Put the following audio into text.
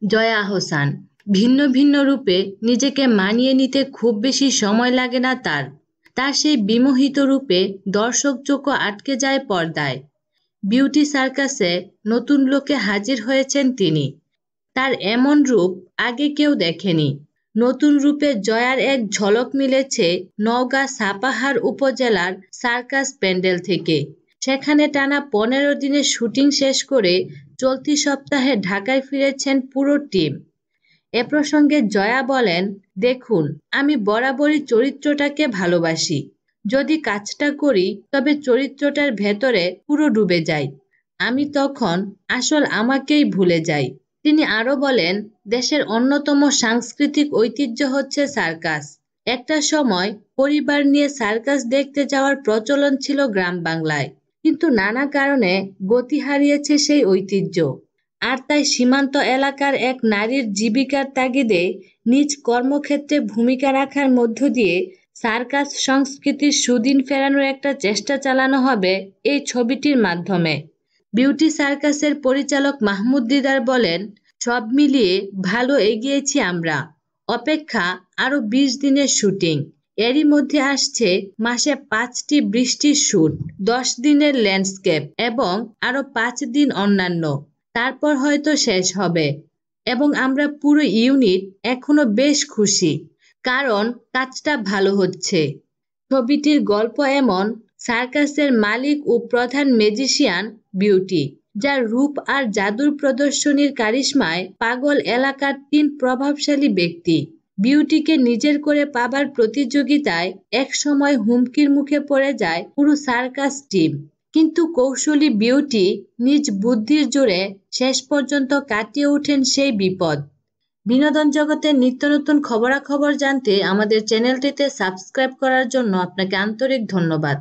জয়া আহসান। ভিন্ন ভিন্ন রূপে নিজেকে মানিয়ে নিতে খুব বেশি সময় লাগে না তার। তার সেই বিমোহিত রূপে দর্শক চোখও আটকে যায় পর্দায়। বিউটি সার্কাসে নতুন লোকে হাজির হয়েছেন তিনি। তার এমন রূপ আগে কেউ দেখেনি। নতুন রূপে জয়ার এক ঝলক মিলেছে নওগাঁ সাপাহার উপজেলার সার্কাস প্যান্ডেল থেকে। সেখানে টানা 15 দিনের শুটিং শেষ করে চলতি সপ্তাহে ঢাকায় ফিরেছেন পুরো টিম। এ প্রসঙ্গে জয়া বলেন, দেখুন, আমি বরাবরই চরিত্রটাকে ভালোবাসি। যদি কাজটা করি তবে চরিত্রটার ভেতরে পুরো ডুবে যাই। আমি তখন আসল আমাকেই ভুলে যাই। তিনি আরো বলেন, দেশের অন্যতম সাংস্কৃতিক ঐতিহ্য হচ্ছে সার্কাস। একটা সময় পরিবার নিয়ে সার্কাস দেখতে যাওয়ার প্রচলন ছিল গ্রাম বাংলায়, কিন্তু নানা কারণে গতি হারিয়েছে সেই ঐতিহ্য। আর তাই সীমান্ত এলাকার এক নারীর জীবিকার তাগিদে নিজ কর্মক্ষেত্রে ভূমিকা রাখার মধ্য দিয়ে সার্কাস সংস্কৃতির সুদিন ফেরানোর একটা চেষ্টা চালানো হবে এই ছবিটির মাধ্যমে। বিউটি সার্কাসের পরিচালক মাহমুদ দিদার বলেন, সব মিলিয়ে ভালো এগিয়েছি আমরা। অপেক্ষা আরো 20 দিনের শুটিং। এরই মধ্যে আসছে মাসে 5টি বৃষ্টির শুট, 10 দিনের ল্যান্ডস্কেপ এবং আরো 5 দিন অন্যান্য। তারপর হয়তো শেষ হবে। এবং আমরা পুরো ইউনিট এখনো বেশ খুশি, কারণ কাজটা ভালো হচ্ছে। ছবিটির গল্প এমন, সার্কাসের মালিক ও প্রধান ম্যাজিশিয়ান বিউটি, যার রূপ আর জাদুর প্রদর্শনীর কারিশমায় পাগল এলাকার 3 প্রভাবশালী ব্যক্তি। বিউটিকে নিজের করে পাবার প্রতিযোগিতায় একসময় হুমকির মুখে পড়ে যায় পুরো সার্কাস টিম। কিন্তু কৌশলী বিউটি নিজ বুদ্ধির জোরে শেষ পর্যন্ত কাটিয়ে ওঠেন সেই বিপদ। বিনোদন জগতের নিত্য নতুন খবরাখবর জানতে আমাদের চ্যানেলটিতে সাবস্ক্রাইব করার জন্য আপনাকে আন্তরিক ধন্যবাদ।